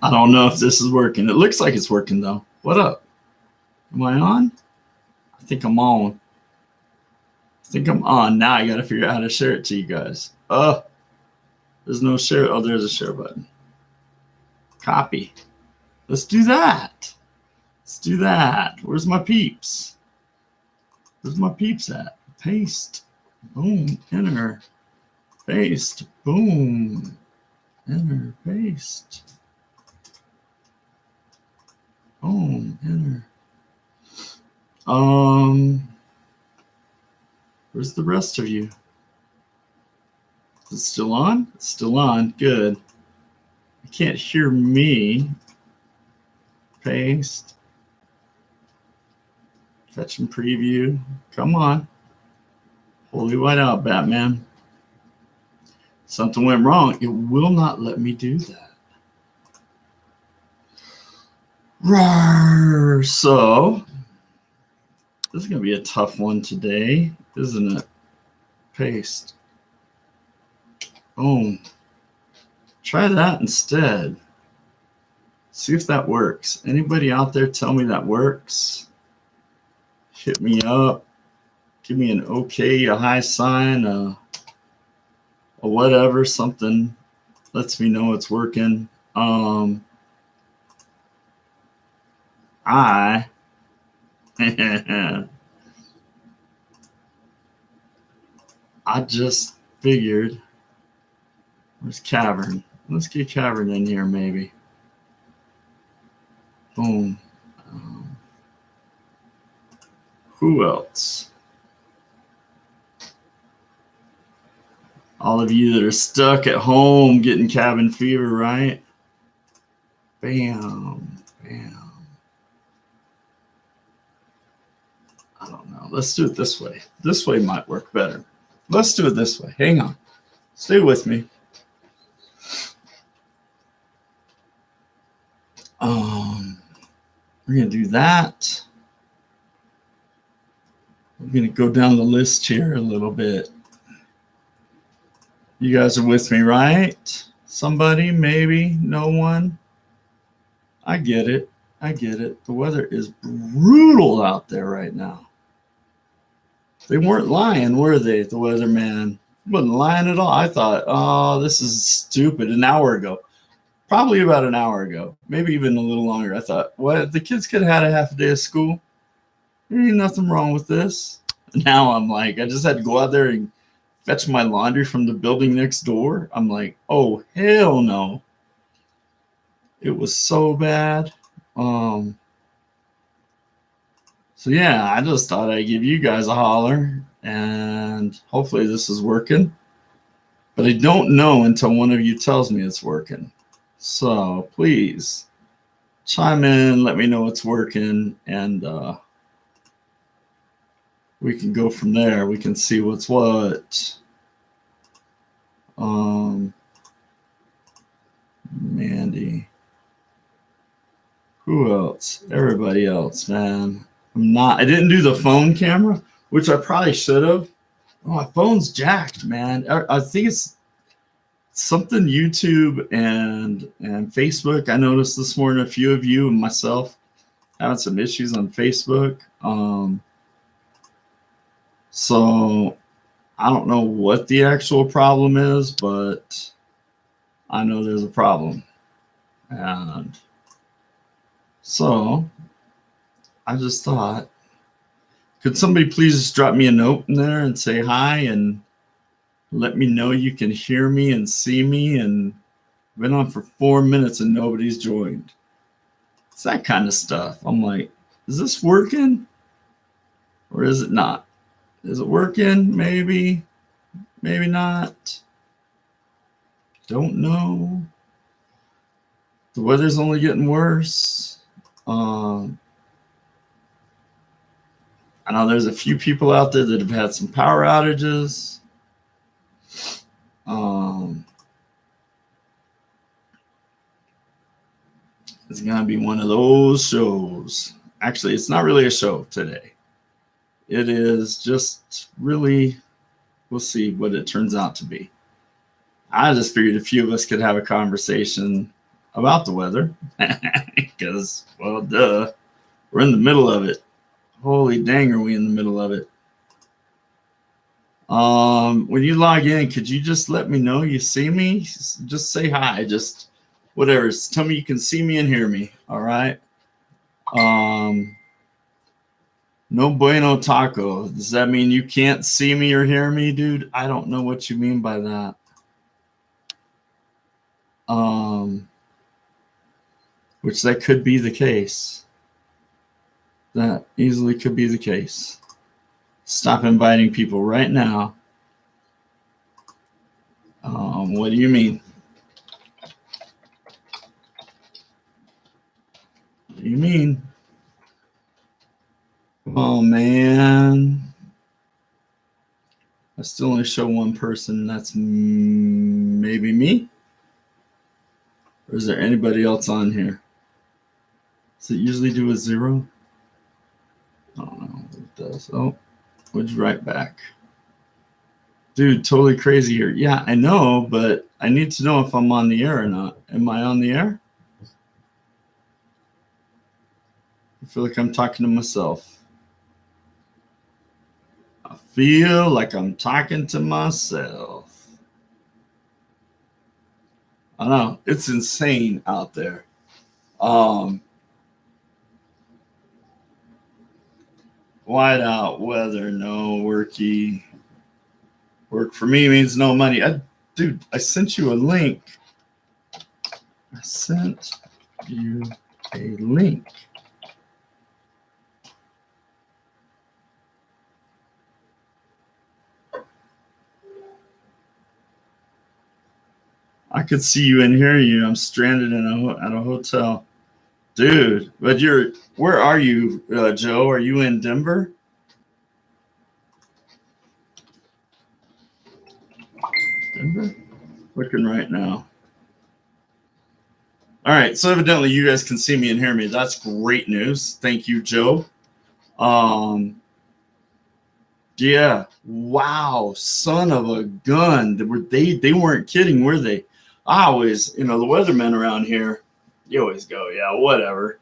I don't know if this is working. It looks like it's working though. What up? Am I on? I think I'm on. I think I'm on. Now I gotta figure out how to share it to you guys. There's no share. Oh, there's a share button. Copy. Let's do that. Let's do that. Where's my peeps? Where's my peeps at? Paste. Boom. Enter. Paste. Boom. Enter. Paste. Boom. Enter. Where's the rest of you? Is it still on? It's still on. Good. You can't hear me. Paste. Fetch and preview. Come on. Holy white out, Batman. Something went wrong. It will not let me do that. Rawr. So, this is going to be a tough one today, isn't it? Paste. Boom. Try that instead. See if that works. Anybody out there tell me that works? Hit me up. Give me an okay, a high sign, a whatever, something lets me know it's working. I just figured, where's Cavern? Let's get Cavern in here maybe. Boom. Who else? All of you that are stuck at home getting cabin fever, right? Bam. Bam. I don't know. Let's do it this way. This way might work better. Let's do it this way. Hang on. Stay with me. We're going to do that. We're going to go down the list here a little bit. You guys are with me, right? Somebody, maybe, no one. I get it. I get it. The weather is brutal out there right now. They weren't lying, were they? The weatherman wasn't lying at all. I thought, oh, this is stupid. An hour ago. Probably about an hour ago. Maybe even a little longer. I thought, what? The kids could have had a half a day of school. There ain't nothing wrong with this. Now I'm like, I just had to go out there and fetch my laundry from the building next door. I'm like, oh, hell no. It was so bad. So yeah, I just thought I'd give you guys a holler, and hopefully this is working. But I don't know until one of you tells me it's working. So please chime in, let me know it's working, and we can go from there. We can see what's what. Mandy. Who else? Everybody else, man. I didn't do the phone camera, which I probably should have. Oh, my phone's jacked, man. I think it's something YouTube and Facebook. I noticed this morning a few of you and myself having some issues on Facebook. So I don't know what the actual problem is, but I know there's a problem. And so I just thought, could somebody please just drop me a note in there and say hi and let me know you can hear me and see me? And I've been on for 4 minutes and nobody's joined. It's that kind of stuff. I'm like, is this working or is it not? Is it working? Maybe, maybe not. Don't know. The weather's only getting worse. I know there's a few people out there that have had some power outages. It's gonna be one of those shows. Actually, it's not really a show today. It is just really, we'll see what it turns out to be. I just figured a few of us could have a conversation about the weather because, well, duh, we're in the middle of it. Holy dang, are we in the middle of it? When you log in, could you just let me know you see me? Just say hi. Just whatever. Just tell me you can see me and hear me. All right. No bueno taco. Does that mean you can't see me or hear me, dude? I don't know what you mean by that. Which that could be the case. That easily could be the case. Stop inviting people right now. What do you mean? What do you mean? Oh, man. I still only show one person. That's maybe me? Or is there anybody else on here? Does it usually do a 0? I don't know what it does. Oh, would you write back? Dude, totally crazy here. Yeah, I know, but I need to know if I'm on the air or not. Am I on the air? I feel like I'm talking to myself. I feel like I'm talking to myself. I know, it's insane out there. Whiteout weather, no worky. Work for me means no money. Dude, I sent you a link. I sent you a link. I could see you and hear you. I'm stranded at a hotel. Dude, but where are you, Joe? Are you in Denver? Denver? Looking right now. All right, so evidently you guys can see me and hear me. That's great news. Thank you, Joe. Yeah. Wow, son of a gun. They weren't kidding, were they? I always, the weathermen around here, you always go, yeah, whatever.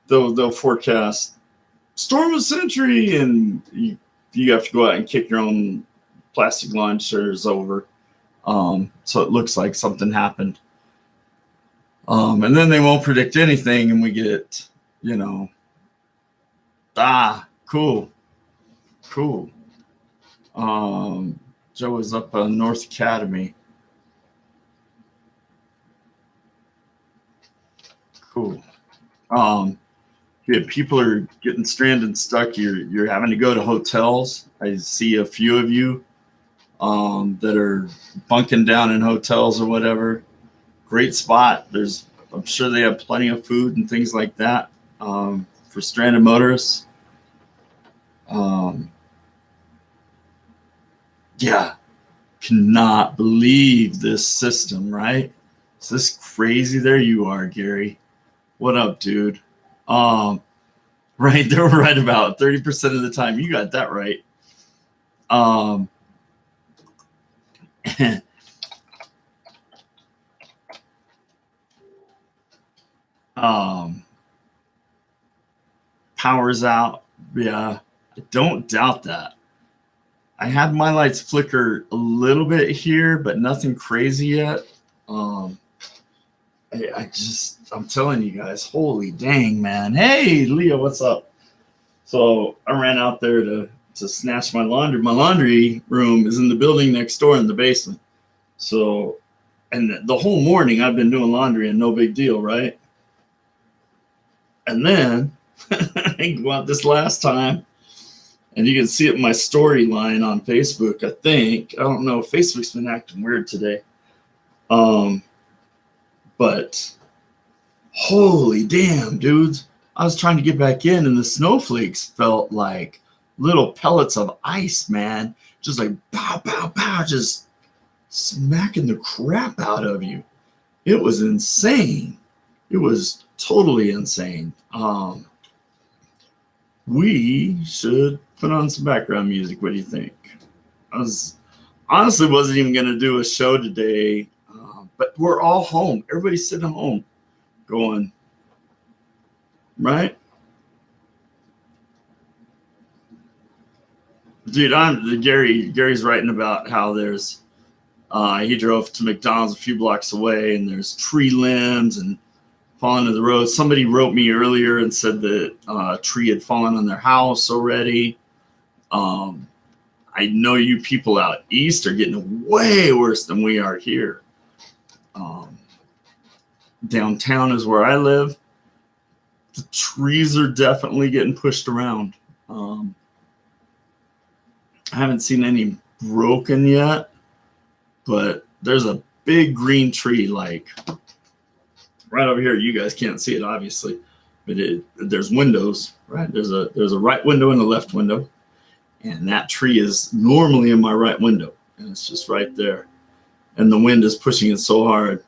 They'll forecast storm of the century, and you have to go out and kick your own plastic lawn chairs over. So it looks like something happened. And then they won't predict anything, and we get, cool. Joe was up on North Academy. Cool. Yeah, people are getting stranded and stuck. You're having to go to hotels. I see a few of you that are bunking down in hotels or whatever. Great spot. I'm sure they have plenty of food and things like that for stranded motorists. Yeah, cannot believe this system, right? Is this crazy? There you are, Gary. What up, dude? Right, they're right about 30% of the time. You got that right. Power's out. Yeah, I don't doubt that. I had my lights flicker a little bit here, but nothing crazy yet. I'm telling you guys, holy dang, man. Hey, Leah, what's up? So I ran out there to snatch my laundry. My laundry room is in the building next door in the basement. So, and the whole morning I've been doing laundry and no big deal, right? And then I go out this last time, and you can see it in my storyline on Facebook, I think. I don't know. Facebook's been acting weird today. But holy damn, dudes. I was trying to get back in, and the snowflakes felt like little pellets of ice, man. Just like pow, pow, pow, just smacking the crap out of you. It was insane. It was totally insane. We should put on some background music. What do you think? I honestly wasn't even going to do a show today, but we're all home. Everybody's sitting home. going, right? Dude, Gary's writing about how there's he drove to McDonald's a few blocks away and there's tree limbs and fallen to the road. Somebody wrote me earlier and said that a tree had fallen on their house already. I know you people out east are getting way worse than we are here. Downtown is where I live. The trees are definitely getting pushed around. I haven't seen any broken yet, but there's a big green tree like right over here. You guys can't see it obviously, but there's windows, right? There's a right window and a left window, and that tree is normally in my right window, and it's just right there. And the wind is pushing it so hard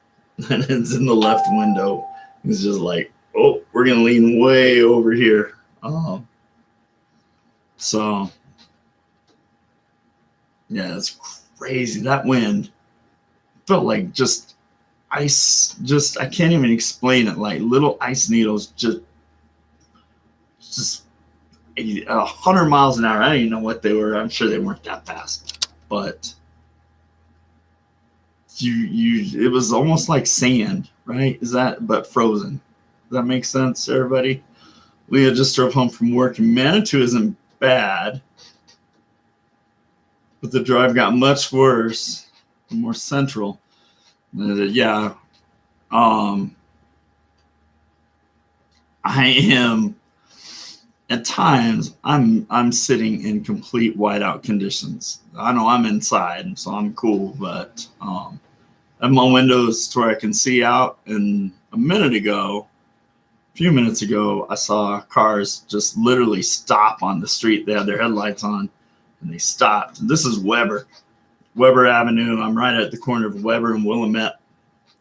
and it's in the left window. It's just like, oh, we're gonna lean way over here. So yeah, it's crazy. That wind felt like just ice. Just I can't even explain it. Like little ice needles, just 100 miles an hour. I don't even know what they were. I'm sure they weren't that fast, but it was almost like sand, right? But frozen? Does that make sense, everybody? Leah just drove home from work, and Manitou isn't bad, but the drive got much worse, more central. Yeah, I am at times. I'm sitting in complete whiteout conditions. I know I'm inside, so I'm cool, but I have my windows to where I can see out. And a few minutes ago, I saw cars just literally stop on the street. They had their headlights on, and they stopped. This is Weber Avenue. I'm right at the corner of Weber and Willamette,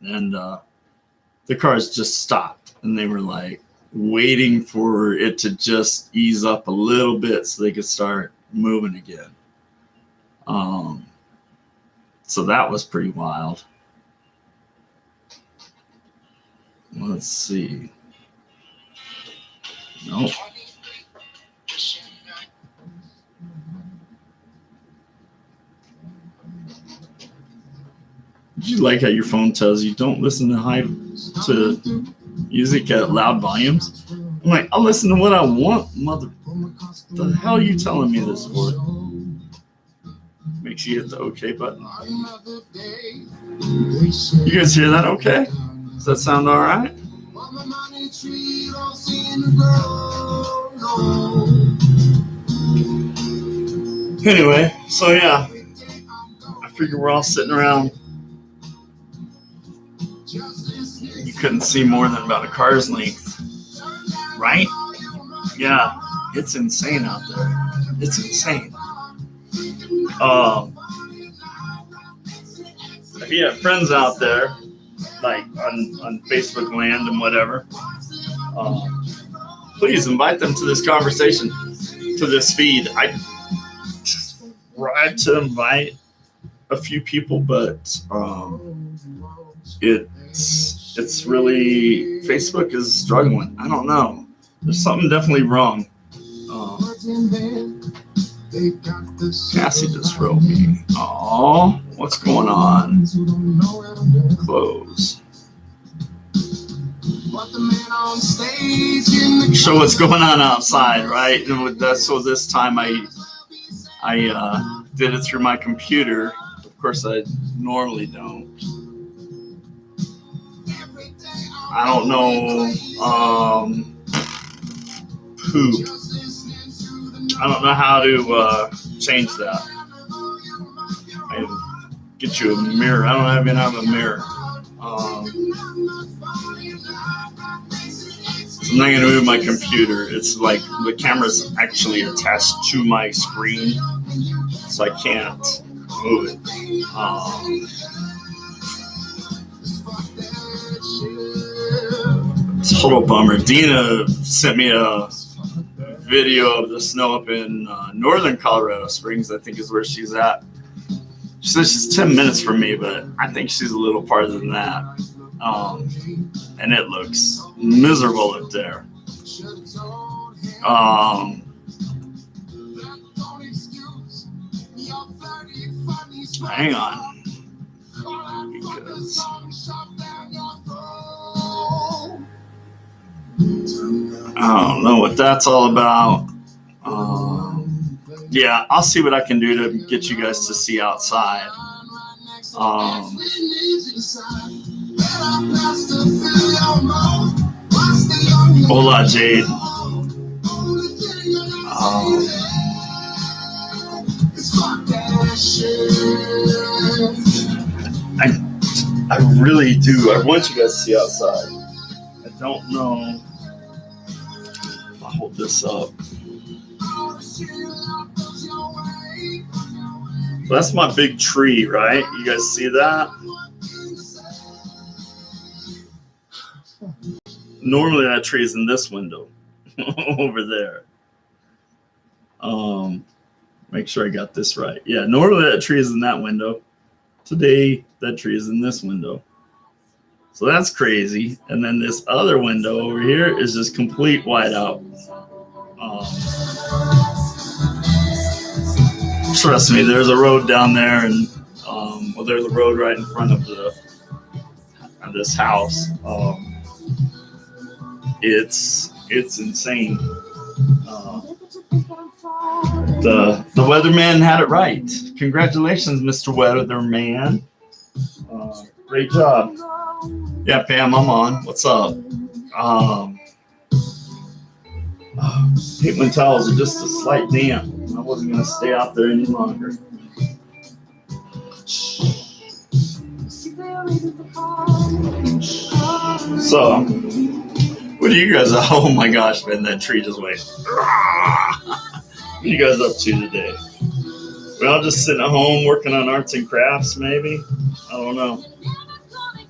and the cars just stopped, and they were like waiting for it to just ease up a little bit so they could start moving again. So that was pretty wild. Let's see. Nope. Did you like how your phone tells you don't listen to music at loud volumes? I'm like, I'll listen to what I want, mother. The hell are you telling me this for? Make sure you hit the OK button. You guys hear that okay? Does that sound all right? Anyway, so yeah, I figure we're all sitting around. You couldn't see more than about a car's length, right? Yeah, it's insane out there. It's insane. If you have friends out there, like on Facebook land and whatever, please invite them to this conversation, to this feed. I tried to invite a few people, but it's really, Facebook is struggling. I don't know. There's something definitely wrong. Cassie just wrote me. Oh, what's going on? Close. Show what's going on outside, right? So this time I did it through my computer. Of course, I normally don't. I don't know. Poop. I don't know how to change that. I get you a mirror. I don't even have a mirror. So I'm not going to move my computer. It's like the camera's actually attached to my screen, so I can't move it. Total bummer. Dina sent me a video of the snow up in northern Colorado Springs, I think is where she's at. She says she's 10 minutes from me, but I think she's a little farther than that. And it looks miserable up there. Hang on. Because I don't know what that's all about. Yeah, I'll see what I can do to get you guys to see outside. Hola, Jade. I really do. I want you guys to see outside. I don't know. I'll hold this up. That's my big tree, right? You guys see that? Normally that tree is in this window over there. Make sure I got this right. Yeah, normally that tree is in that window. Today, that tree is in this window. So that's crazy. And then this other window over here is just complete whiteout. Trust me, there's a road down there, and well, there's a road right in front of this house. It's insane. The weatherman had it right. Congratulations, Mr. Weatherman. Great job. Yeah, Pam, I'm on. What's up? Paint towels are just a slight damp. I wasn't going to stay out there any longer. So, what are you guys? Oh my gosh, man, that tree just went. What are you guys up to today? Well, just sitting at home working on arts and crafts, maybe. I don't know.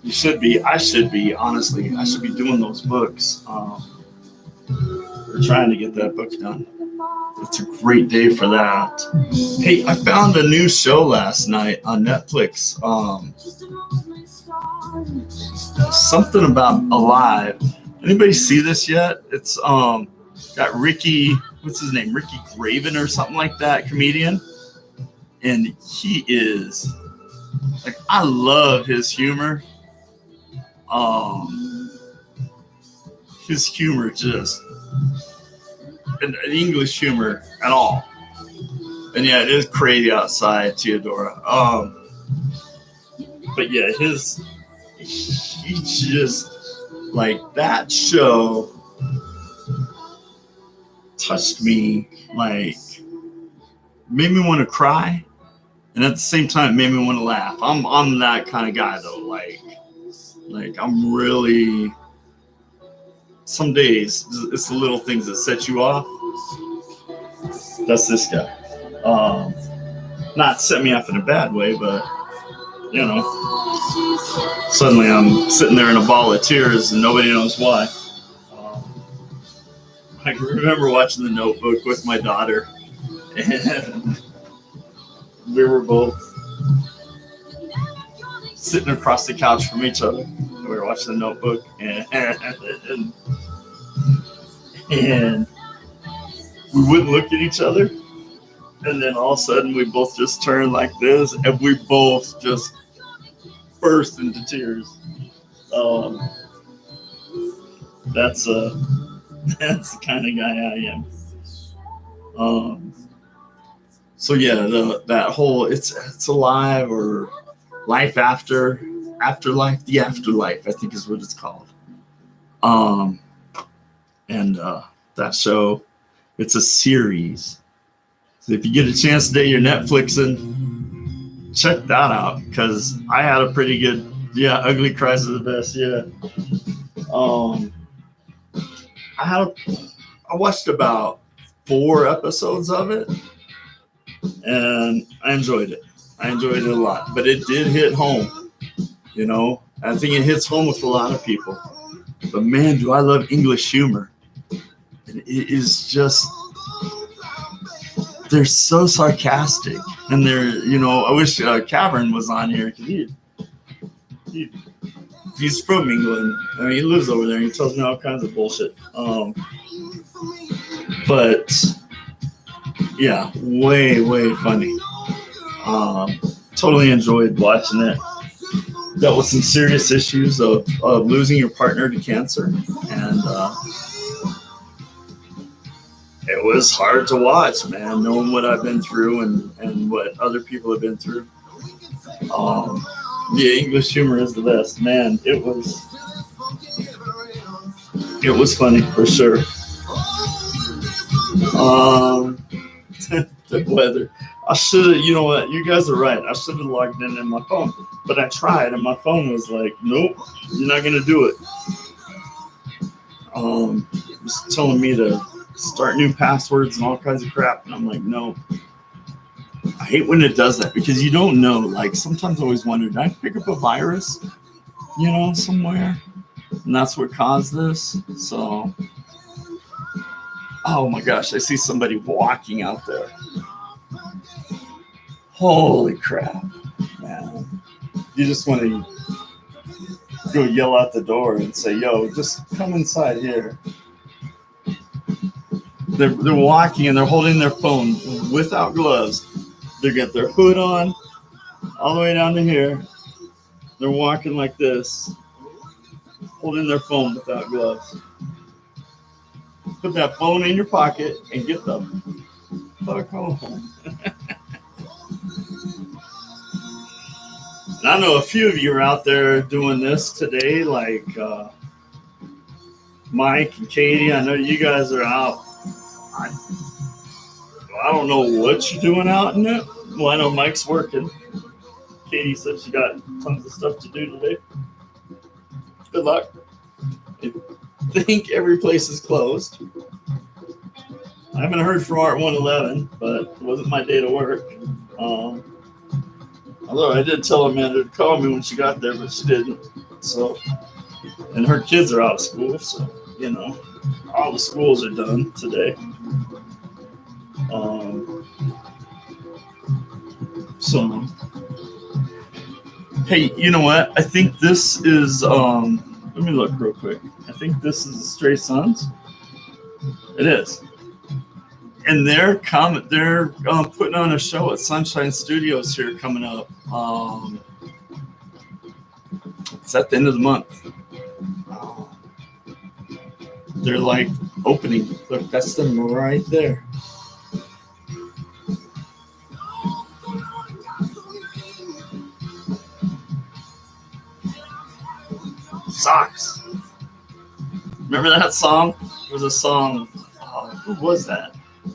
You should be. I should be, honestly. I should be doing those books. We're trying to get that book done. It's a great day for that. Hey, I found a new show last night on Netflix. Something about Alive. Anybody see this yet? It's got Ricky, what's his name? Ricky Graven or something like that, comedian. And he is like, I love his humor. His humor just, an English humor at all. And yeah, it is crazy outside, Theodora. But yeah, he just, like, that show touched me, like, made me want to cry, and at the same time made me want to laugh. I'm that kind of guy though. Like I'm really, some days it's the little things that set you off. That's this guy. Not set me off in a bad way, but you know, suddenly I'm sitting there in a ball of tears and nobody knows why. I remember watching The Notebook with my daughter, and we were both sitting across the couch from each other. We were watching The Notebook, and we wouldn't look at each other. And then all of a sudden, we both just turned like this, and we both just burst into tears. That's the kind of guy I am. So yeah, that whole it's alive, or life afterlife, the afterlife, I think is what it's called. And that show, it's a series. So if you get a chance today, you're Netflixing, check that out, because I had a pretty good, Ugly Cries is the best, I watched about 4 episodes of it, and I enjoyed it. I enjoyed it a lot, but it did hit home. I think it hits home with a lot of people. But man, do I love English humor. And it is just, they're so sarcastic, and they're, I wish Cavern was on here, because He's from England. I mean, he lives over there and he tells me all kinds of bullshit. But yeah, way funny. Totally enjoyed watching it. Dealt with some serious issues of losing your partner to cancer, and it was hard to watch, man, knowing what I've been through and what other people have been through. The English humor is the best, man. It was funny for sure. The weather. I should have, you know what? You guys are right. I should have logged in my phone, but I tried, and my phone was like, "Nope, you're not gonna do it." It was telling me to start new passwords and all kinds of crap, and I'm like, "No." I hate when it does that because you don't know. Like sometimes I always wonder, did I pick up a virus, somewhere, and that's what caused this? So, oh my gosh, I see somebody walking out there. Holy crap, man. You just want to go yell out the door and say, yo, just come inside here. They're walking and they're holding their phone without gloves. They got their hood on all the way down to here. They're walking like this, holding their phone without gloves. Put that phone in your pocket and get the fuck home. And I know a few of you are out there doing this today, like Mike and Katie. I know you guys are out. I don't know what you're doing out in it. Well, I know Mike's working. Katie said she got tons of stuff to do today. Good luck. I think every place is closed. I haven't heard from Art 111, but it wasn't my day to work. Although I did tell Amanda to call me when she got there, but she didn't. So, and her kids are out of school, so all the schools are done today. So, hey, you know what? I think this is. Let me look real quick. I think this is the Stray Sons. It is. And they're putting on a show at Sunshine Studios here coming up. It's at the end of the month. They're like opening. Look, that's them right there. Socks. Remember that song? It was a song. Who was that? I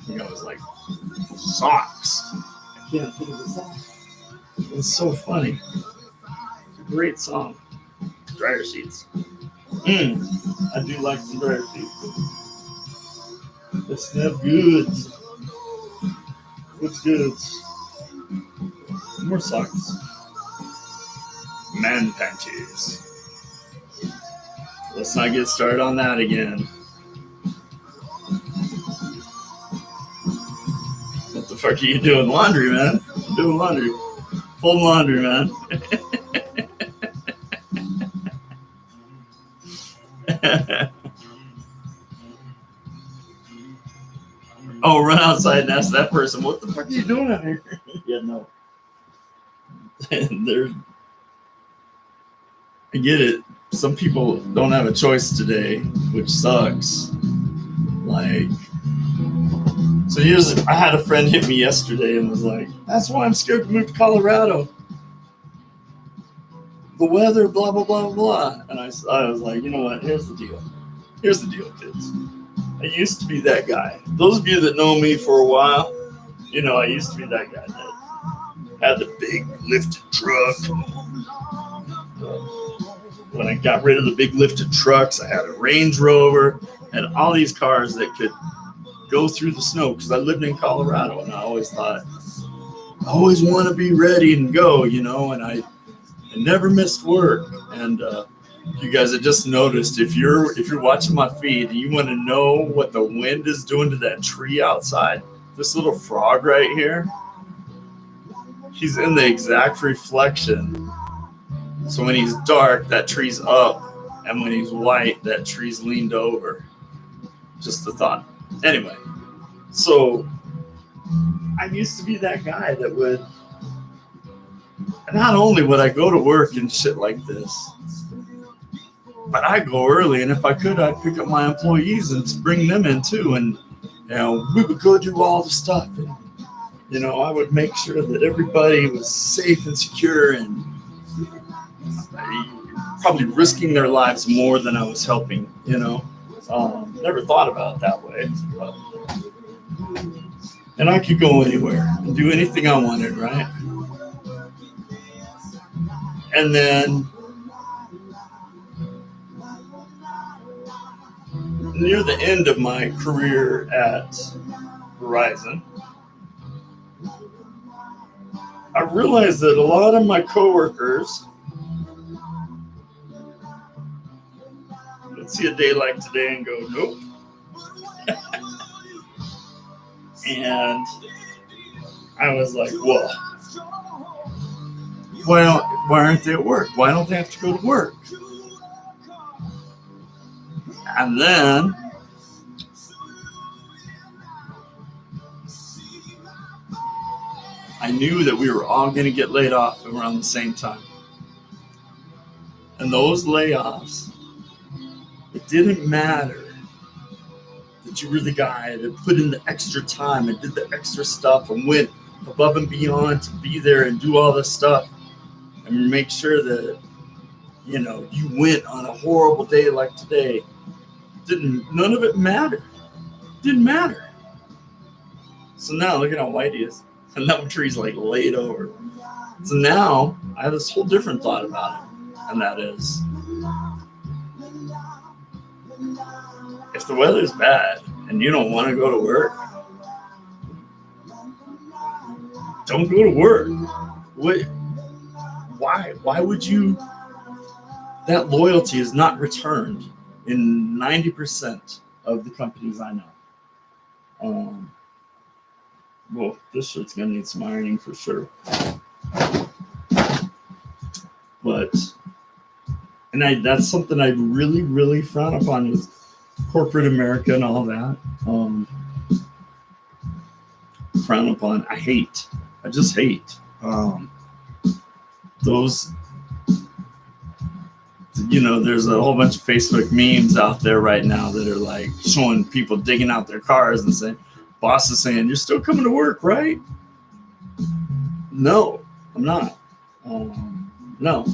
think I was like, socks. I can't think of the song. It's so funny. It's a great song. Dryer sheets. I do like some dryer sheets. They smell good. What's good? More socks. Man panties. Let's not get started on that again. What the fuck are you doing? Laundry, man. I'm doing laundry. Folding laundry, man. Oh, run outside and ask that person, what the fuck are you doing out here? Yeah, no. I get it. Some people don't have a choice today, which sucks. Like, so I had a friend hit me yesterday and was like, that's why I'm scared to move to Colorado. The weather, blah, blah, blah, blah. And I was like, you know what? Here's the deal. Here's the deal, kids. I used to be that guy. Those of you that know me for a while, I used to be that guy that had the big lifted truck. When I got rid of the big lifted trucks, I had a Range Rover and all these cars that could go through the snow because I lived in Colorado and I always thought, I always want to be ready and go, and I never missed work. And you guys have just noticed, if you're watching my feed and you want to know what the wind is doing to that tree outside, this little frog right here, he's in the exact reflection So when he's dark, that tree's up, and when he's white, that tree's leaned over. Just a thought. Anyway, so I used to be that guy that would, not only would I go to work and shit like this, but I go early, and if I could, I'd pick up my employees and bring them in too, and we would go do all the stuff, and I would make sure that everybody was safe and secure, and probably risking their lives more than I was helping. Never thought about it that way, but, and I could go anywhere and do anything I wanted, right? And then near the end of my career at Verizon, I realized that a lot of my coworkers would see a day like today and go, nope. And I was like, well, why aren't they at work? Why don't they have to go to work? And then I knew that we were all going to get laid off around the same time. And those layoffs, it didn't matter that you were the guy that put in the extra time and did the extra stuff and went above and beyond to be there and do all this stuff and make sure that, you went on a horrible day like today. None of it mattered. Didn't matter. So now look at how white he is. And that tree's like laid over. So now I have this whole different thought about it. And that is, if the weather's bad and you don't want to go to work, don't go to work. Why would you? That loyalty is not returned in 90% of the companies I know. Well, this shirt's gonna need some ironing for sure. But, that's something I really, really frown upon with corporate America and all that. Frown upon. I just hate those. There's a whole bunch of Facebook memes out there right now that are like showing people digging out their cars and saying, boss is saying, you're still coming to work, right? No, I'm not. No,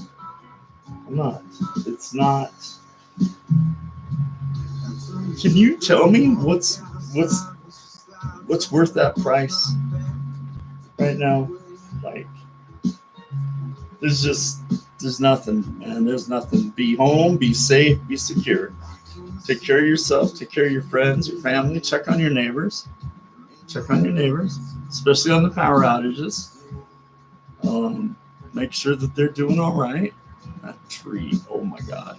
I'm not. It's not. Can you tell me what's worth that price right now? Like, there's nothing, man. There's nothing. Be home, be safe, be secure. Take care of yourself, take care of your friends, your family, check on your neighbors. Check on your neighbors, especially on the power outages. Make sure that they're doing all right. That tree, oh my God.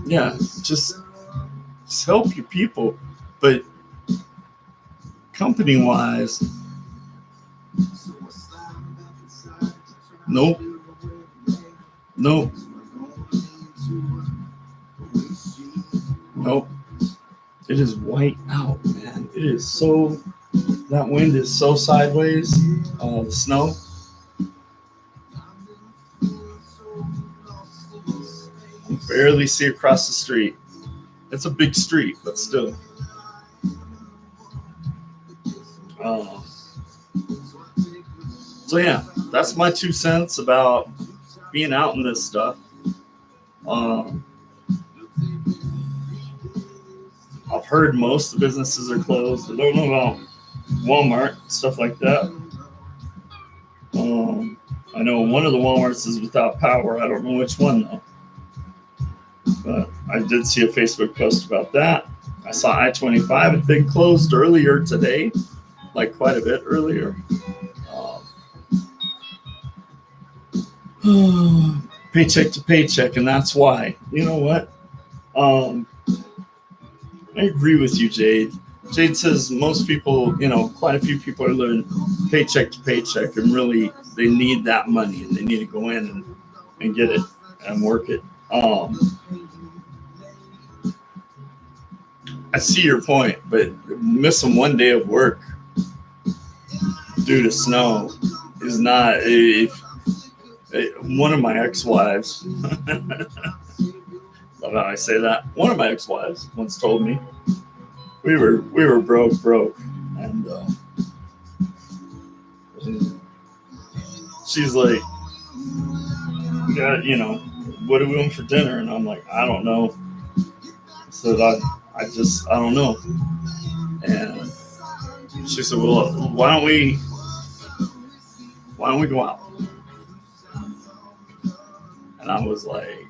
Yeah, just help your people, but company-wise, nope. Nope. It is white out, man. It is so, that wind is so sideways. The snow. I barely see across the street. It's a big street, but still. So yeah, that's my 2 cents about being out in this stuff. I've heard most of the businesses are closed. I don't know about Walmart, stuff like that. I know one of the Walmarts is without power. I don't know which one though. But I did see a Facebook post about that. I saw I-25 had been closed earlier today, like quite a bit earlier. Paycheck to paycheck, and that's why. You know what? I agree with you, Jade. Jade says most people, quite a few people are living paycheck to paycheck, and really they need that money and they need to go in and get it and work it. I see your point, but missing one day of work due to snow is not one of my ex-wives. Love how I say that. One of my ex-wives once told me we were broke, and she's like, "Yeah, what are we doing for dinner?" And I'm like, "I don't know." I said, I don't know." And she said, "Well, why don't we go out?" And I was like,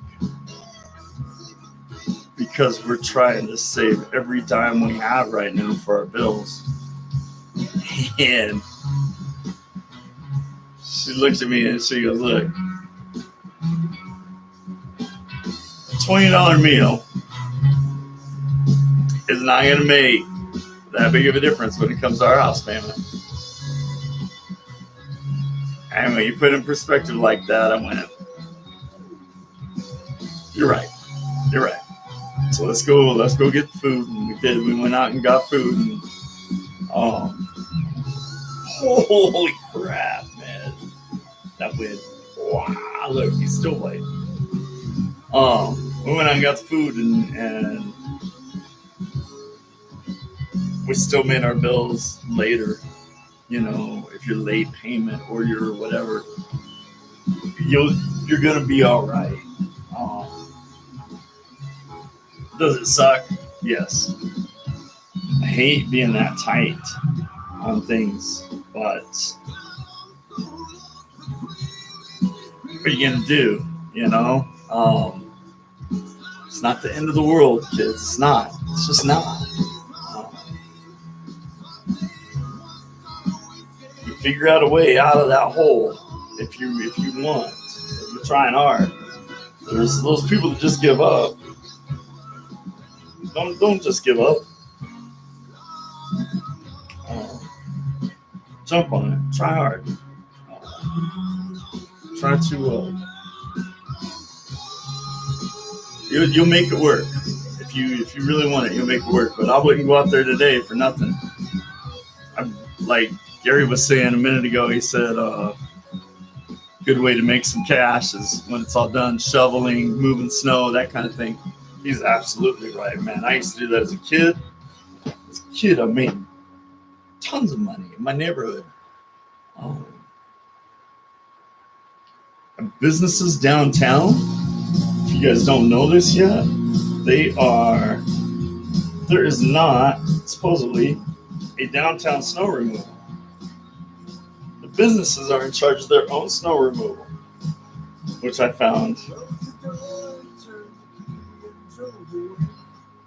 because we're trying to save every dime we have right now for our bills. And she looked at me and she goes, "Look, $20 meal is not going to make that big of a difference when it comes to our house payment." And when you put it in perspective like that, I went, You're right. So let's go get food. And we did. We went out and got food. And holy crap, man! That went, wow! Look, he's still white. We went out and got the food, and we still made our bills later. If you're late payment or you're whatever, you're gonna be all right. Does it suck? Yes. I hate being that tight on things, but what are you gonna do? It's not the end of the world, kids. It's not. It's just not. You figure out a way out of that hole if you want. If you're trying hard. There's those people that just give up. Don't just give up. Jump on it. Try hard. Try to. You'll make it work. If you really want it, you'll make it work. But I wouldn't go out there today for nothing. Like Gary was saying a minute ago, he said, good way to make some cash is when it's all done, shoveling, moving snow, that kind of thing. He's absolutely right, man. I used to do that as a kid. As a kid, I made tons of money in my neighborhood. Businesses downtown, if you guys don't know this yet, there is not, supposedly, a downtown snow removal. The businesses are in charge of their own snow removal, which I found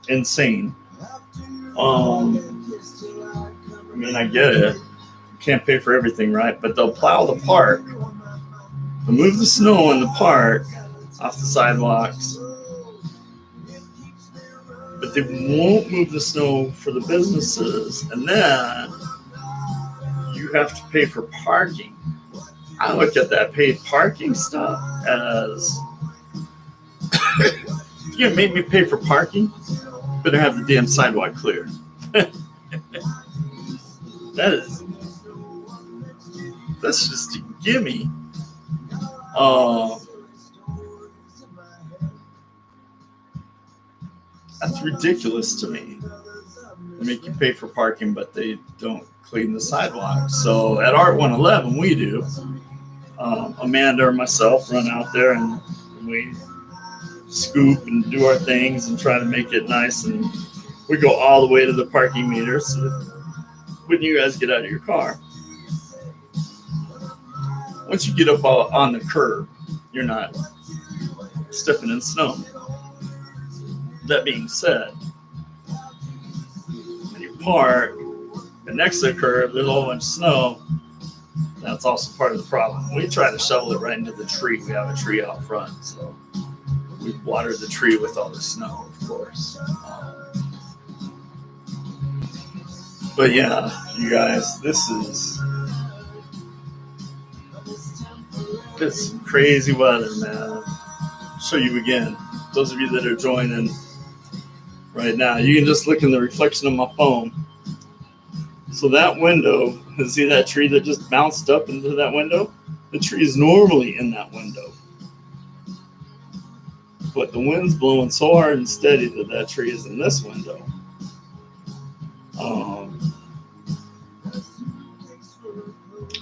insane. I get it. You can't pay for everything, right? But they'll plow the park. They'll move the snow in the park off the sidewalks. But they won't move the snow for the businesses. And then you have to pay for parking. I look at that paid parking stuff as you're going to make me pay for parking? Better have the damn sidewalk clear. That's just a gimme. That's ridiculous to me. They make you pay for parking, but they don't clean the sidewalks. So at Art 111, we do. Amanda or myself run out there and we scoop and do our things and try to make it nice. And we go all the way to the parking meter. So when you guys get out of your car, once you get up on the curb, you're not stepping in snow. That being said, when you park and next to the curb, there's a whole bunch of snow. That's also part of the problem. We try to shovel it right into the tree. We have a tree out front, so we water the tree with all the snow, of course. But yeah, you guys, this is crazy weather, man. I'll show you again. Those of you that are joining right now, you can just look in the reflection of my phone. So that window, see that tree that just bounced up into that window? The tree is normally in that window. But the wind's blowing so hard and steady that that tree is in this window.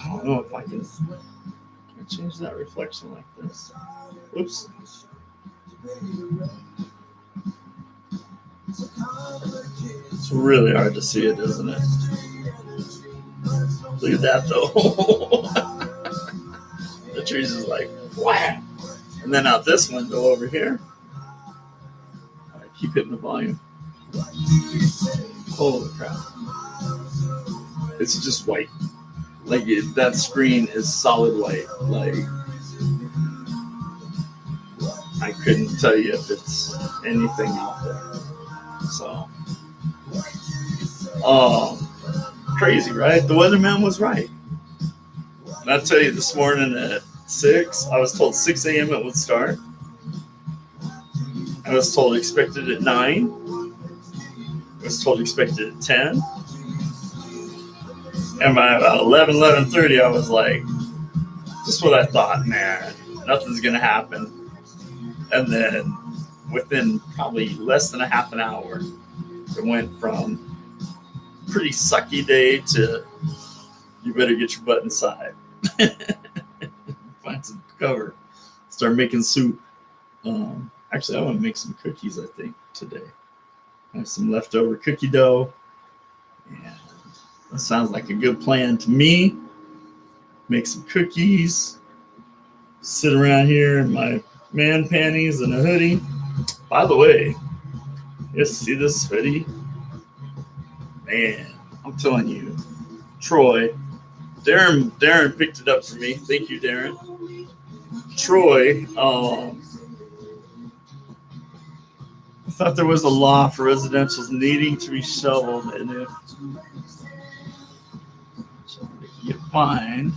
I don't know if I can change that reflection like this. Oops. It's really hard to see it, isn't it? Look at that, though. The trees is like, wham! And then out this window over here, I keep hitting the volume. Holy crap. It's just white. Like, that screen is solid white. Like, I couldn't tell you if it's anything out there. So, crazy, right? The weatherman was right. And I'll tell you, this morning at 6, I was told 6 a.m. it would start. I was told expected at 9. I was told expected at 10. And by about 11:30, I was like, just what I thought, man, nothing's going to happen. And then within probably less than a half an hour, it went from pretty sucky day to you better get your butt inside. Find some cover. Start making soup. Actually, I want to make some cookies, I think, today. I have some leftover cookie dough. And that sounds like a good plan to me. Make some cookies. Sit around here in my man panties and a hoodie. By the way, you guys see this hoodie? Man, I'm telling you, Troy, Darren picked it up for me. Thank you, Darren. Troy, I thought there was a law for residentials needing to be shoveled, and if you find,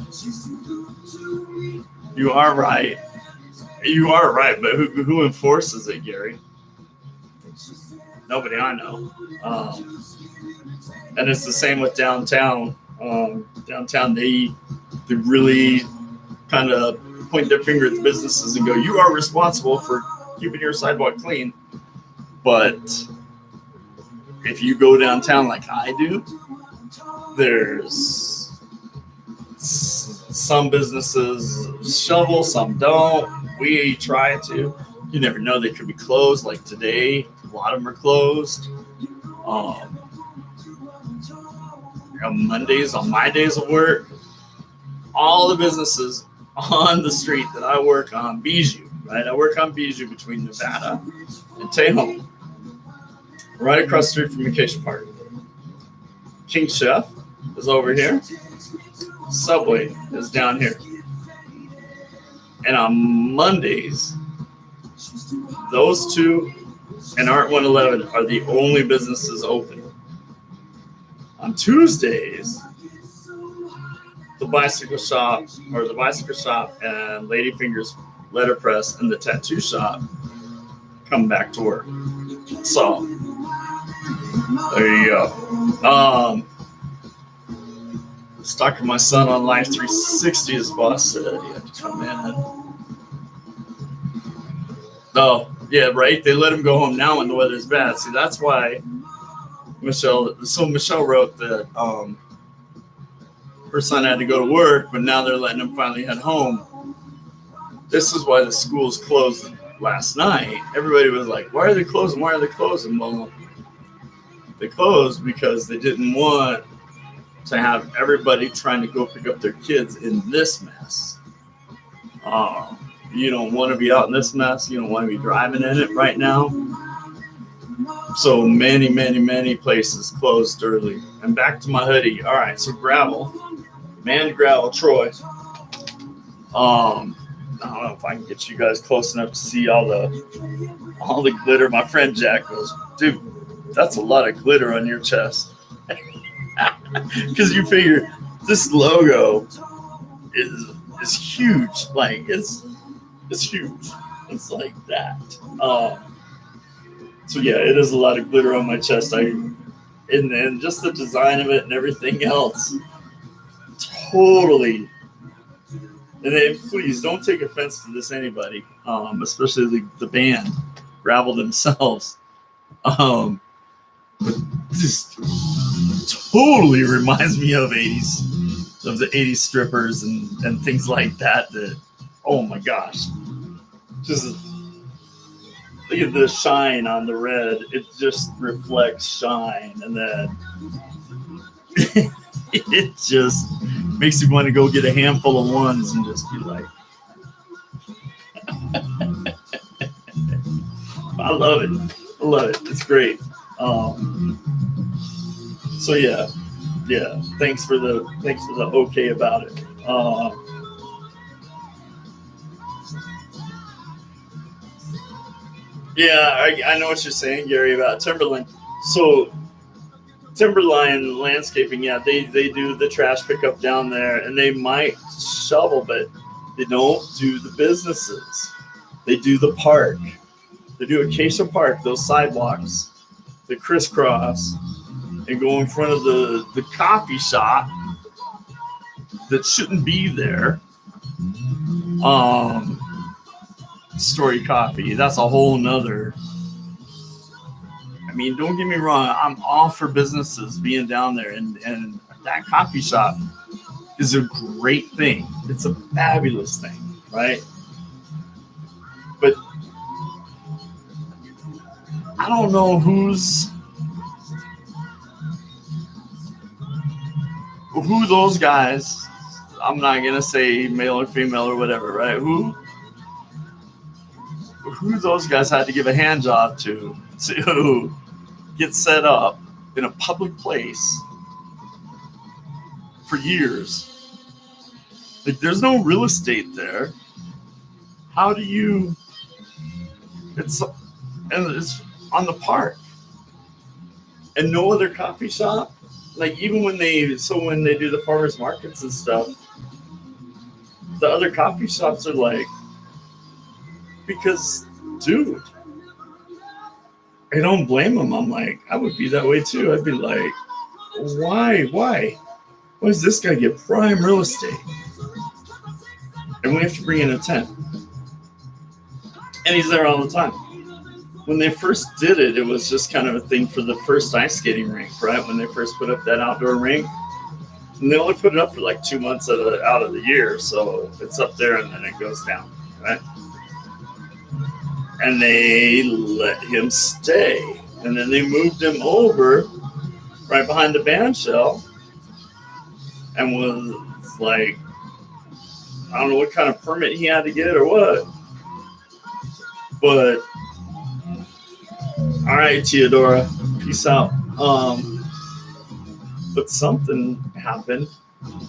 you are right. You are right, but who enforces it, Gary? Nobody I know. And it's the same with downtown. Downtown, they really kind of point their finger at the businesses and go, you are responsible for keeping your sidewalk clean. But if you go downtown like I do, there's some businesses shovel, some don't. We try to. You never know, they could be closed. Like today, a lot of them are closed. On Mondays, on my days of work, all the businesses on the street that I work on, Bijou, right? I work on Bijou between Nevada and Tejon, right across the street from Acacia Park. King Chef is over here. Subway is down here. And on Mondays, those two and Art 111 are the only businesses open. On Tuesdays, the bicycle shop and Ladyfinger's letterpress and the tattoo shop come back to work. So there you go. Stalking my son on Life 360, his boss said he had to come in. Oh, yeah, right. They let him go home now when the weather's bad. See, that's why Michelle wrote that her son had to go to work, but now they're letting him finally head home. This is why the schools closed last night. Everybody was like, why are they closing? Why are they closing? Well, they closed because they didn't want to have everybody trying to go pick up their kids in this mess. You don't want to be out in this mess. You don't want to be driving in it right now. So many places closed early. And back to my hoodie. All right, so gravel. Man gravel, Troy. I don't know if I can get you guys close enough to see all the glitter. My friend Jack goes, dude, that's a lot of glitter on your chest. Because you figure this logo is huge. Like it's huge. It's like that. So yeah, it is a lot of glitter on my chest. And just the design of it and everything else, totally. And then please don't take offense to this, anybody, especially the band, Gravel themselves. But this totally reminds me of the 80s strippers and things like that. That, oh my gosh, just look at the shine on the red. It just reflects shine, and then it just makes you want to go get a handful of ones and just be like, I love it. I love it. It's great. So yeah. Thanks for the okay about it. Yeah, I know what you're saying, Gary, about Timberline. So Timberline Landscaping, yeah, they do the trash pickup down there, and they might shovel, but they don't do the businesses. They do the park. They do Acacia Park, those sidewalks, the crisscross, and go in front of the coffee shop that shouldn't be there. Story Coffee, that's a whole nother. I mean, don't get me wrong, I'm all for businesses being down there, and that coffee shop is a great thing. It's a fabulous thing, right? But I don't know who those guys, I'm not going to say male or female or whatever, right? Who those guys had to give a hand job to get set up in a public place for years. Like, there's no real estate there. How do you? It's on the park, and no other coffee shop. Like, even when they do the farmers markets and stuff, the other coffee shops are like, because, dude, I don't blame them. I'm like, I would be that way too. I'd be like, why does this guy get prime real estate? And we have to bring in a tent. And he's there all the time. When they first did it, it was just kind of a thing for the first ice skating rink, right? When they first put up that outdoor rink. And they only put it up for like 2 months out of the year. So it's up there and then it goes down, right? And they let him stay. And then they moved him over right behind the band shell and was like, I don't know what kind of permit he had to get or what. But all right, Teodora, peace out. But something happened,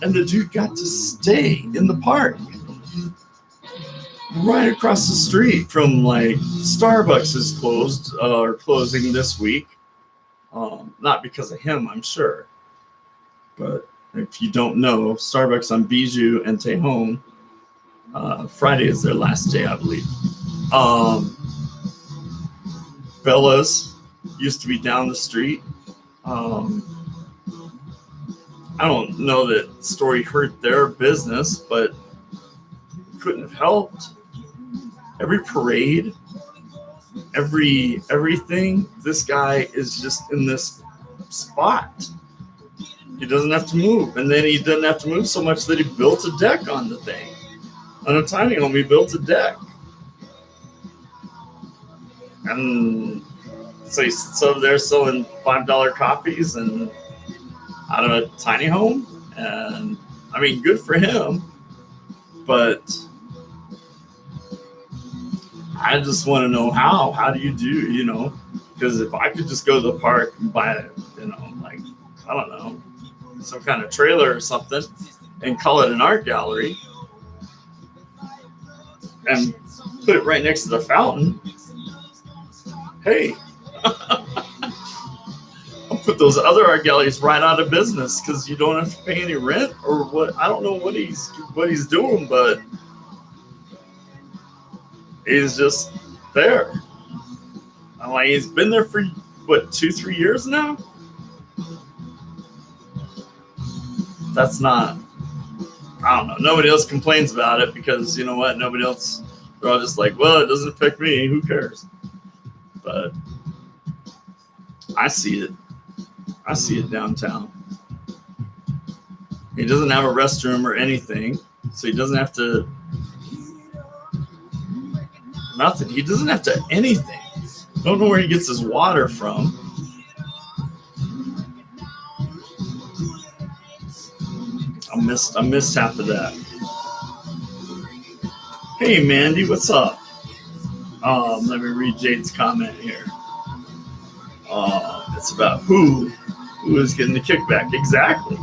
and the dude got to stay in the park, right across the street from, like, Starbucks is closed or closing this week. Not because of him, I'm sure. But if you don't know, Starbucks on Bijou and Tejon, Friday is their last day, I believe. Bella's used to be down the street. I don't know that story hurt their business, but couldn't have helped. Every parade, everything, this guy is just in this spot. He doesn't have to move. And then he doesn't have to move so much that he built a deck on the thing. On a tiny home, he built a deck. And so he sits over there selling $5 coffees and out of a tiny home. And I mean, good for him. But I just want to know how do you do, because if I could just go to the park and buy, like, I don't know, some kind of trailer or something and call it an art gallery and put it right next to the fountain. Hey, I'm put those other art galleries right out of business because you don't have to pay any rent or what. I don't know what he's doing, but he's just there. I'm like, he's been there for what, 2-3 years now. That's not. I don't know. Nobody else complains about it because you know what? Nobody else. They're all just like, well, it doesn't affect me. Who cares? But I see it. I see it downtown. He doesn't have a restroom or anything, so he doesn't have to. Nothing. He doesn't have to anything. Don't know where he gets his water from. I missed half of that. Hey Mandy, what's up? Let me read Jade's comment here. It's about who is getting the kickback. Exactly.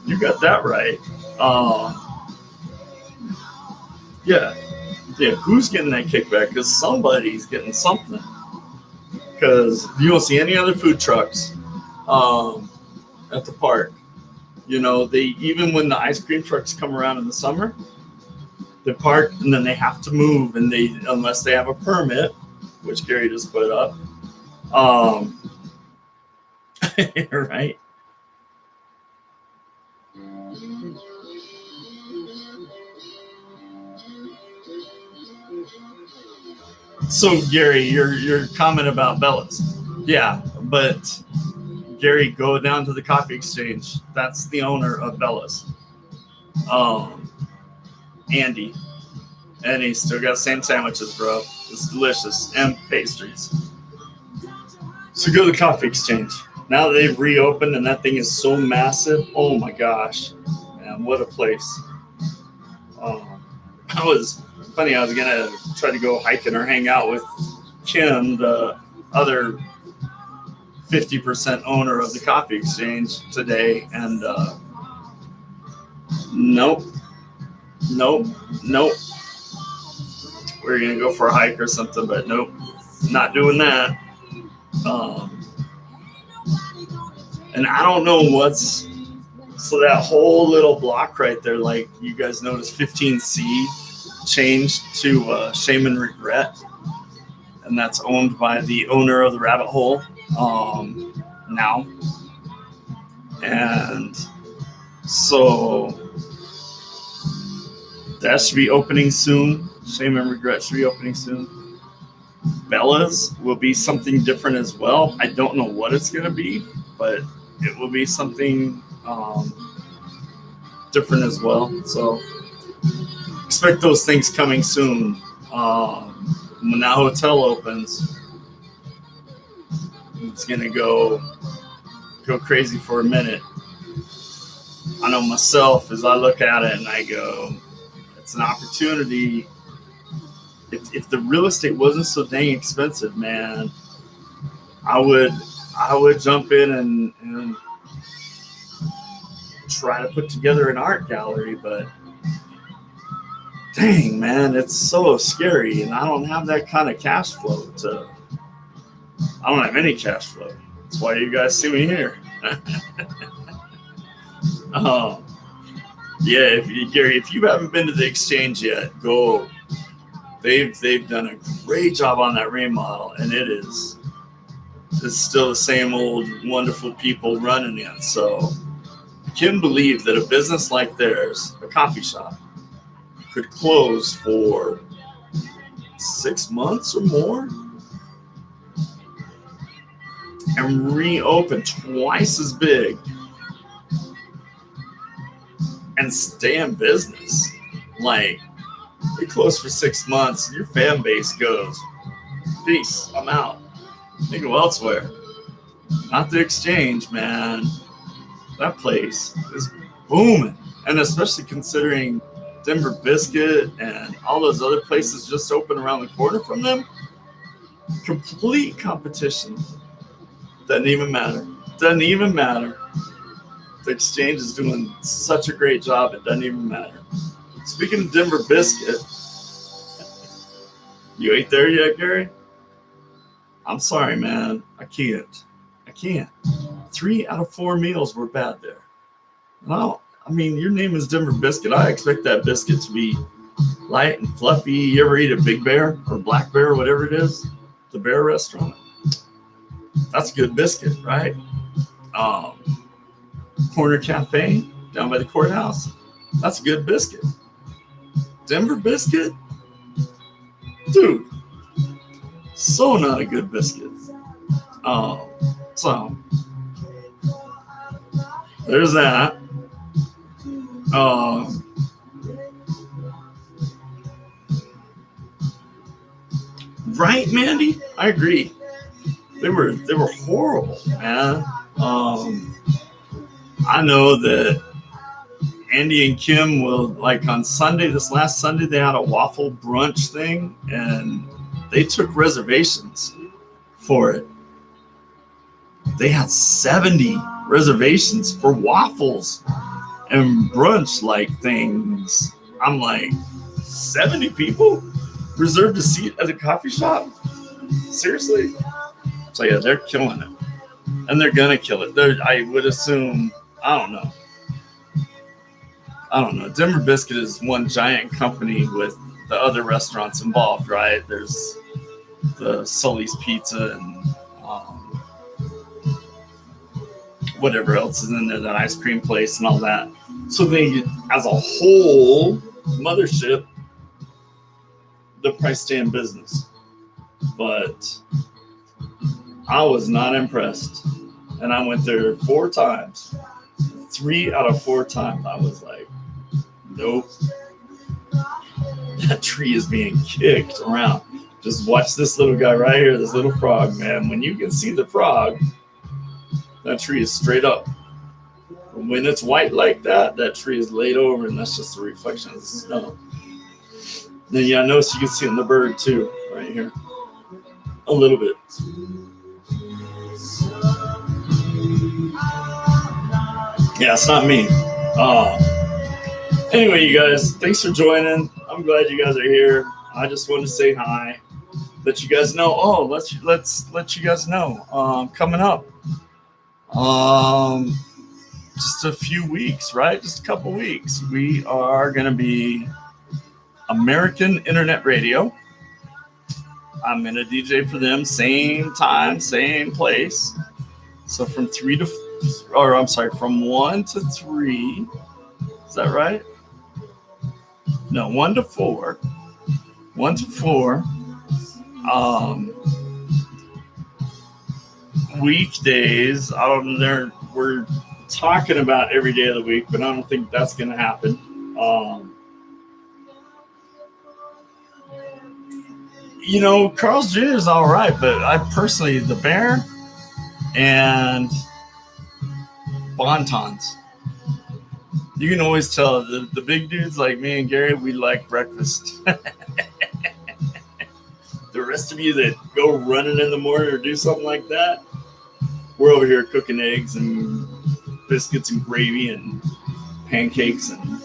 You got that right. Yeah, who's getting that kickback? Because somebody's getting something. Because you don't see any other food trucks at the park. You know, they even when the ice cream trucks come around in the summer, they park and then they have to move, and they unless they have a permit, which Gary just put up. Right. So Gary, your comment about Bella's, yeah, but Gary, go down to the coffee exchange. That's the owner of Bella's, Andy, and he's still got the same sandwiches, bro. It's delicious, and pastries. So go to the coffee exchange. Now that they've reopened and that thing is so massive, oh my gosh, man, what a place. I was gonna try to go hiking or hang out with Kim, the other 50% owner of the coffee exchange today, and nope. We're gonna go for a hike or something, but nope, not doing that. And I don't know what's so that whole little block right there, like you guys noticed 15C changed to Shame and Regret, and that's owned by the owner of the Rabbit Hole now. And so that should be opening soon. Shame and Regret should be opening soon. Bella's will be something different as well. I don't know what it's going to be, but it will be something different as well. So expect those things coming soon. When that hotel opens, it's going to go crazy for a minute. I know myself, as I look at it and I go, it's an opportunity. If the real estate wasn't so dang expensive, man, I would jump in and try to put together an art gallery, but dang, man, it's so scary, and I don't have that kind of cash flow I don't have any cash flow. That's why you guys see me here. Yeah, Gary, if you haven't been to the exchange yet, go. They've done a great job on that remodel, and it's still the same old wonderful people running it. So I can believe that a business like theirs, a coffee shop, could close for 6 months or more and reopen twice as big and stay in business. Like, you close for 6 months, your fan base goes, peace, I'm out. They go elsewhere. Not the exchange, man. That place is booming. And especially considering Denver Biscuit and all those other places just open around the corner from them. Complete competition. Doesn't even matter. The exchange is doing such a great job, it doesn't even matter. Speaking of Denver Biscuit, you ain't there yet, Gary? I'm sorry, man. I can't. 3 out of 4 meals were bad there. Well, I mean, your name is Denver Biscuit. I expect that biscuit to be light and fluffy. You ever eat a Big Bear or Black Bear, whatever it is, the Bear restaurant? That's a good biscuit, right? Corner Cafe down by the courthouse. That's a good biscuit. Denver Biscuit? Dude, so not a good biscuit. So there's that. Right, Mandy? I agree. They were horrible, man. I know that Andy and Kim will, like on Sunday, this last Sunday, they had a waffle brunch thing, and they took reservations for it. They had 70 reservations for waffles and brunch like things. I'm like, 70 people reserved a seat at a coffee shop? Seriously? So yeah, they're killing it. And they're gonna kill it. I would assume, I don't know. Denver Biscuit is one giant company with the other restaurants involved, right? There's the Sully's Pizza and whatever else is in there, that ice cream place and all that. So they, as a whole mothership, they'll probably stay in business. But I was not impressed. And I went there 4 times. 3 out of 4 times, I was like, nope. That tree is being kicked around. Just watch this little guy right here, this little frog, man. When you can see the frog, that tree is straight up. When it's white like that, that tree is laid over, and that's just a reflection of the snow. Then, yeah, notice you can see in the bird, too, right here. A little bit. Yeah, it's not me. Anyway, you guys, thanks for joining. I'm glad you guys are here. I just wanted to say hi, let you guys know. Oh, let's let you guys know. Coming up, just a few weeks, right? Just a couple weeks. We are going to be American Internet Radio. I'm going to DJ for them, same time, same place. So from 1 to 3. Is that right? No, 1 to 4. 1 to 4. Weekdays. I don't know. We're talking about every day of the week, but I don't think that's going to happen. Carl's Jr. is all right, but I personally, the Bear and Bontons. You can always tell the big dudes like me and Gary, we like breakfast. The rest of you that go running in the morning or do something like that, we're over here cooking eggs and biscuits and gravy and pancakes, and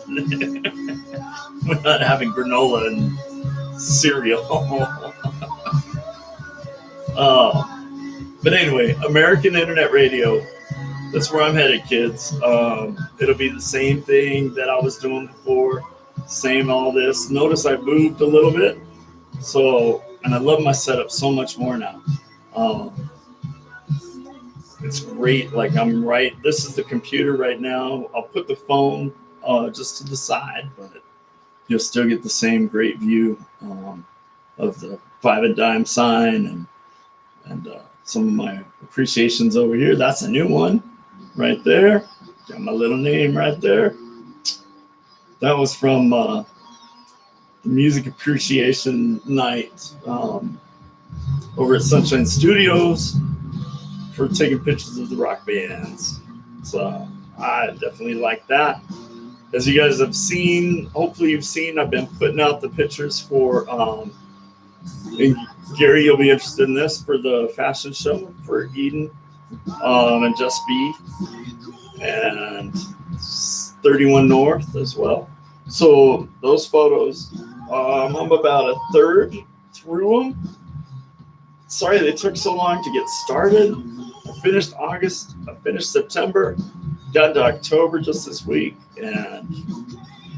we're not having granola and cereal. But anyway, American Internet Radio. That's where I'm headed, kids. It'll be the same thing that I was doing before. Same all this. Notice I moved a little bit. And I love my setup so much more now. It's great. Like this is the computer right now. I'll put the phone just to the side, but you'll still get the same great view of the 5 and dime sign and some of my appreciations over here. That's a new one right there. Got my little name right there. That was from the Music Appreciation Night over at Sunshine Studios for taking pictures of the rock bands. So I definitely like that. As you guys have seen, hopefully you've seen, I've been putting out the pictures for, and Gary, you'll be interested in this, for the fashion show for Eden and Just Be and 31 North as well. So those photos, I'm about a third through them. Sorry they took so long to get started. I finished August. I finished September. Got to October just this week, and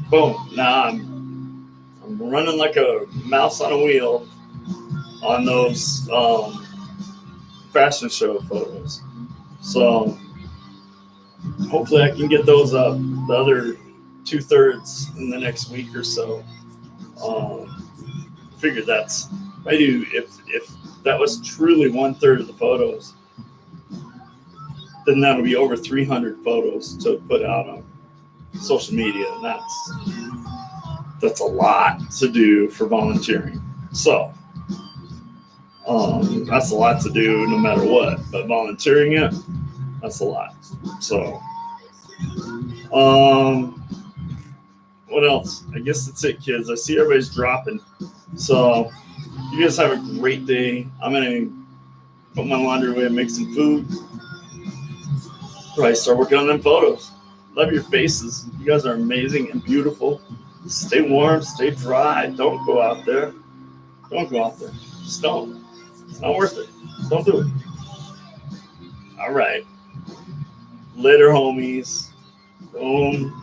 boom! Now I'm running like a mouse on a wheel on those fashion show photos. So hopefully I can get those up, the other 2/3 in the next week or so. Figured that's I do if that was truly 1/3 of the photos, then that'll be over 300 photos to put out on social media, and that's a lot to do for volunteering. So that's a lot to do no matter what, but volunteering it, that's a lot. So what else? I guess that's it, kids. I see everybody's dropping. So you guys have a great day. I'm gonna put my laundry away and make some food. Probably start working on them photos. Love your faces. You guys are amazing and beautiful. Stay warm, stay dry. Don't go out there. Don't go out there. Just don't. It's not worth it. Don't do it. All right. Later, homies. Boom.